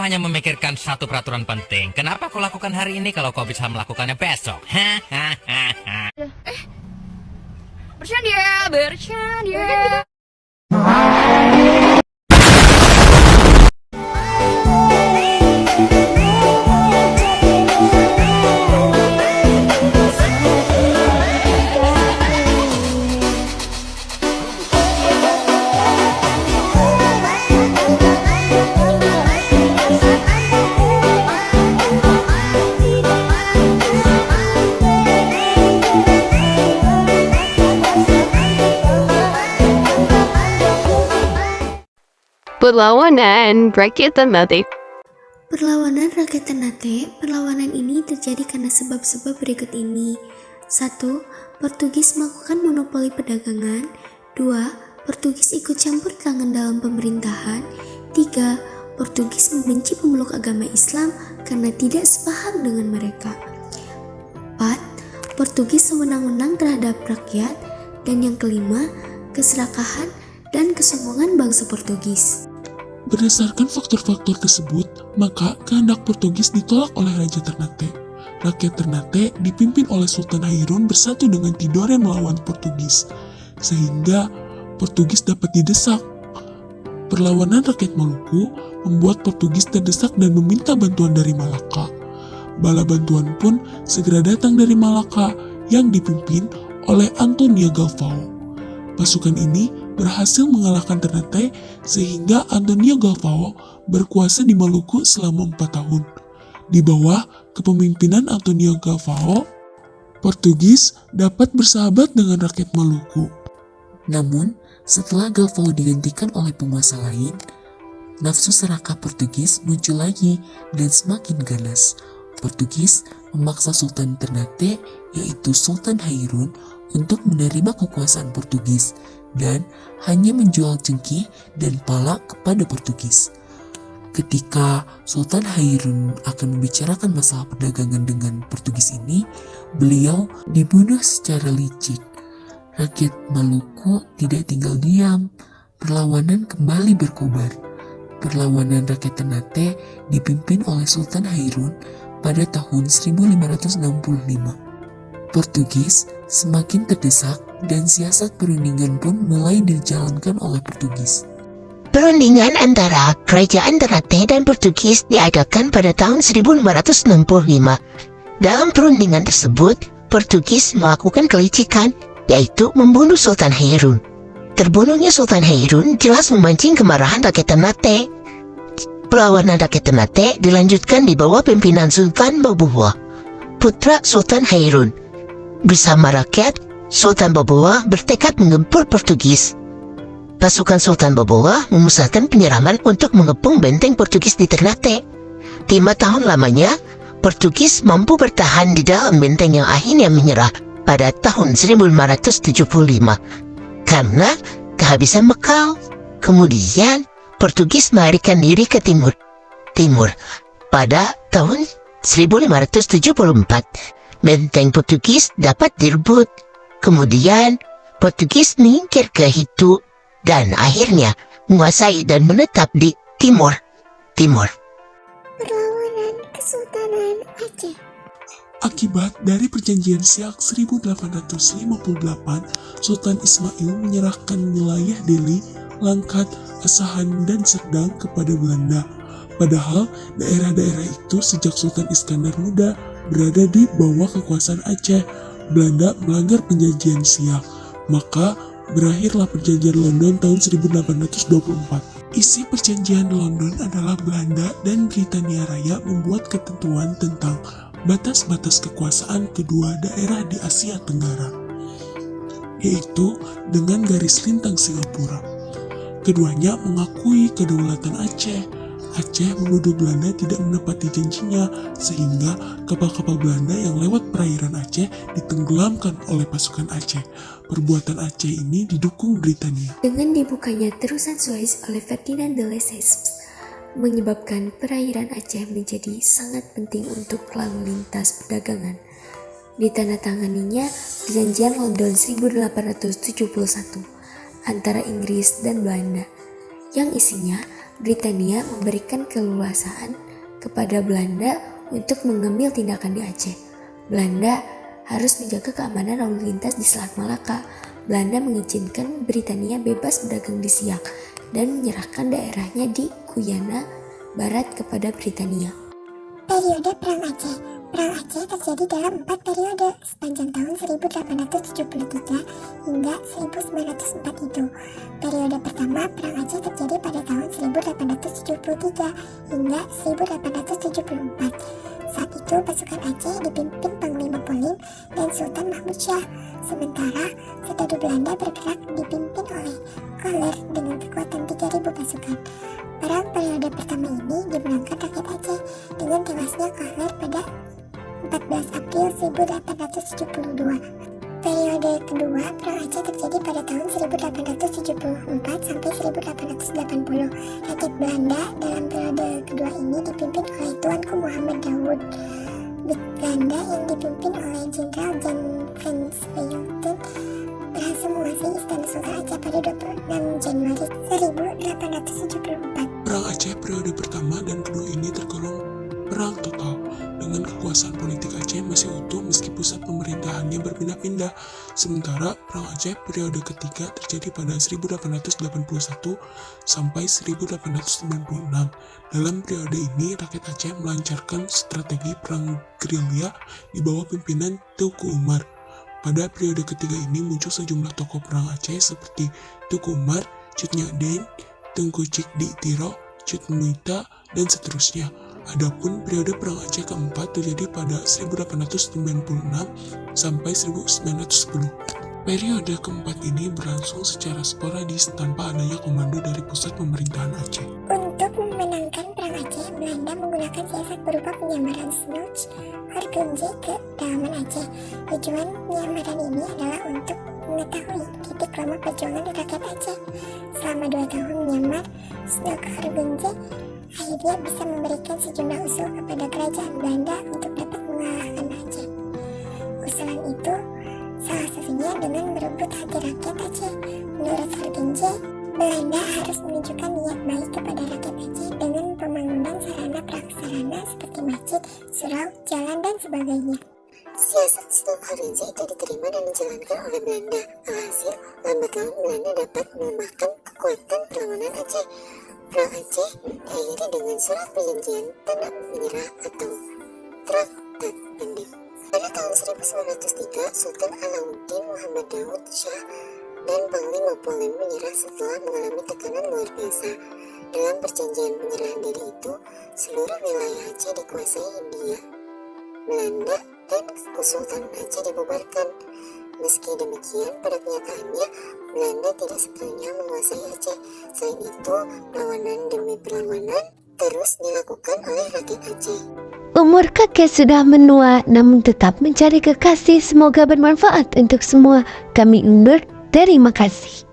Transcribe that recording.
hanya memikirkan satu peraturan penting. Kenapa kau lakukan hari ini kalau kau bisa melakukannya besok? Bercanda. Perlawanan Rakyat Ternate. Perlawanan rakyat Ternate. Perlawanan ini terjadi karena sebab-sebab berikut ini. 1. Portugis melakukan monopoli perdagangan. 2. Portugis ikut campur tangan dalam pemerintahan. 3. Portugis membenci pemeluk agama Islam karena tidak sepaham dengan mereka. 4. Portugis sewenang-wenang terhadap rakyat. Dan yang kelima, keserakahan dan kesombongan bangsa Portugis. Berdasarkan faktor-faktor tersebut, maka kehendak Portugis ditolak oleh Raja Ternate. Rakyat Ternate dipimpin oleh Sultan Hairun bersatu dengan Tidore melawan Portugis, sehingga Portugis dapat didesak. Perlawanan rakyat Maluku membuat Portugis terdesak dan meminta bantuan dari Malaka. Bala bantuan pun segera datang dari Malaka yang dipimpin oleh Antonio Galvão. Pasukan ini berhasil mengalahkan Ternate sehingga Antonio Galvão berkuasa di Maluku selama 4 tahun. Di bawah kepemimpinan Antonio Galvão, Portugis dapat bersahabat dengan rakyat Maluku. Namun, setelah Galvão digantikan oleh penguasa lain, nafsu serakah Portugis muncul lagi dan semakin ganas. Portugis memaksa Sultan Ternate, yaitu Sultan Hairun, untuk menerima kekuasaan Portugis dan hanya menjual cengkih dan pala kepada Portugis. Ketika Sultan Hairun akan membicarakan masalah perdagangan dengan Portugis ini, beliau dibunuh secara licik. Rakyat Maluku tidak tinggal diam, perlawanan kembali berkobar. Perlawanan rakyat Ternate dipimpin oleh Sultan Hairun pada tahun 1565. Portugis semakin terdesak dan siasat perundingan pun mulai dijalankan oleh Portugis. Perundingan antara Kerajaan Ternate dan Portugis diadakan pada tahun 1565. Dalam perundingan tersebut, Portugis melakukan kelicikan, yaitu membunuh Sultan Hairun. Terbunuhnya Sultan Hairun jelas memancing kemarahan rakyat Ternate. Perlawanan rakyat Ternate dilanjutkan di bawah pimpinan Sultan Babuwa, putra Sultan Hairun. Bersama rakyat, Sultan Babuwa bertekad menggempur Portugis. Pasukan Sultan Babuwa memusatkan penyerangan untuk mengepung benteng Portugis di Ternate. 5 tahun lamanya, Portugis mampu bertahan di dalam benteng yang akhirnya menyerah pada tahun 1575 karena kehabisan bekal. Kemudian, Portugis melarikan diri ke timur pada tahun 1574. Benteng Portugis dapat direbut. Kemudian, Portugis menyingkir ke Hitu dan akhirnya menguasai dan menetap di Timur. Perlawanan Kesultanan Aceh. Akibat dari perjanjian Siak 1858, Sultan Ismail menyerahkan wilayah Delhi, Langkat, Asahan, dan Serdang kepada Belanda. Padahal daerah-daerah itu sejak Sultan Iskandar Muda berada di bawah kekuasaan Aceh. Belanda melanggar perjanjian Siak, maka berakhirlah perjanjian London tahun 1824. Isi perjanjian London adalah Belanda dan Britania Raya membuat ketentuan tentang batas-batas kekuasaan kedua daerah di Asia Tenggara, yaitu dengan garis lintang Singapura. Keduanya mengakui kedaulatan Aceh. Aceh menuduh Belanda tidak menepati janjinya, sehingga kapal-kapal Belanda yang lewat perairan Aceh ditenggelamkan oleh pasukan Aceh. Perbuatan Aceh ini didukung Britania. Dengan dibukanya terusan Suez oleh Ferdinand de Lesseps, menyebabkan perairan Aceh menjadi sangat penting untuk lalu lintas perdagangan. Ditandatanganinya Perjanjian London 1871 antara Inggris dan Belanda, yang isinya Britania memberikan keleluasaan kepada Belanda untuk mengambil tindakan di Aceh. Belanda harus menjaga keamanan lalu lintas di Selat Malaka. Belanda mengizinkan Britania bebas berdagang di Siak dan menyerahkan daerahnya di Guyana Barat kepada Britania. Periode Perang Aceh. Perang Aceh terjadi dalam 4 periode sepanjang tahun 1873 hingga 1904 itu. Periode pertama Perang Aceh terjadi pada tahun 1873 hingga 1874. Saat itu pasukan Aceh dipimpin Panglima Polim dan Sultan Mahmud Shah. Sementara Serdadu Belanda bergerak dipimpin oleh Kohler dengan kekuatan 3.000 pasukan. Perang periode pertama ini dimenangkan rakyat Aceh dengan tewasnya Kohler pada 14 April 1872. Periode kedua Perang Aceh terjadi pada tahun 1874 sampai 1880. Rakyat Belanda dalam periode kedua ini dipimpin oleh Tuanku Muhammad Daud. Belanda yang dipimpin oleh Jenderal Jan van Zwelten berhasil menguasai Istana Sultan Aceh pada 26 Januari 1874. Perang Aceh periode pertama dan kedua ini tergolong perang total, dengan kekuasaan politik Aceh masih utuh meski pusat pemerintahannya berpindah-pindah. Sementara Perang Aceh periode ketiga terjadi pada 1881 sampai 1896. Dalam periode ini rakyat Aceh melancarkan strategi perang gerilya di bawah pimpinan Teuku Umar. Pada periode ketiga ini muncul sejumlah tokoh perang Aceh seperti Teuku Umar, Cut Nyadin, Tengku Cikdi Tiro, Cut Muita, dan seterusnya. Adapun periode Perang Aceh keempat terjadi pada 1896 sampai 1910. Periode keempat ini berlangsung secara sporadis tanpa adanya komando dari pusat pemerintahan Aceh. Untuk memenangkan Perang Aceh, Belanda menggunakan siasat berupa penyamaran Snoek Hargenje ke dalaman Aceh. Tujuan penyamaran ini adalah untuk mengetahui titik lemah perjuangan rakyat Aceh. Selama 2 tahun menyamar, Snoek Hargenje akhirnya bisa memberikan sejumlah usul kepada kerajaan Belanda untuk dapat mengalahkan Aceh. Usulan itu salah satunya dengan merebut hati rakyat Aceh. Menurut Hargenje, Belanda harus menunjukkan niat baik kepada rakyat Aceh dengan pembangunan sarana prasarana seperti masjid, surau, jalan, dan sebagainya. Siasat Snoek Hargenje itu diterima dan dijalankan oleh Belanda. Alhasil, lambat laun Belanda dapat melemahkan kekuatan perlawanan Aceh. Perang Aceh diakhiri dengan surat perjanjian tanda menyerah atau Traktat Pendek. Pada tahun 1903, Sultan Alauddin Muhammad Daud Shah dan Panglima Polim menyerah setelah mengalami tekanan luar biasa. Dalam perjanjian penyerahan diri itu, seluruh wilayah Aceh dikuasai Hindia Belanda dan Kesultanan Aceh dibubarkan. Meski demikian, pada kenyataannya Belanda tidak sepenuhnya menguasai Aceh. Selain itu, perlawanan demi perlawanan terus dilakukan oleh rakyat Aceh. Umur kakek sudah menua namun tetap mencari kekasih. Semoga bermanfaat untuk semua. Kami undur. Terima kasih.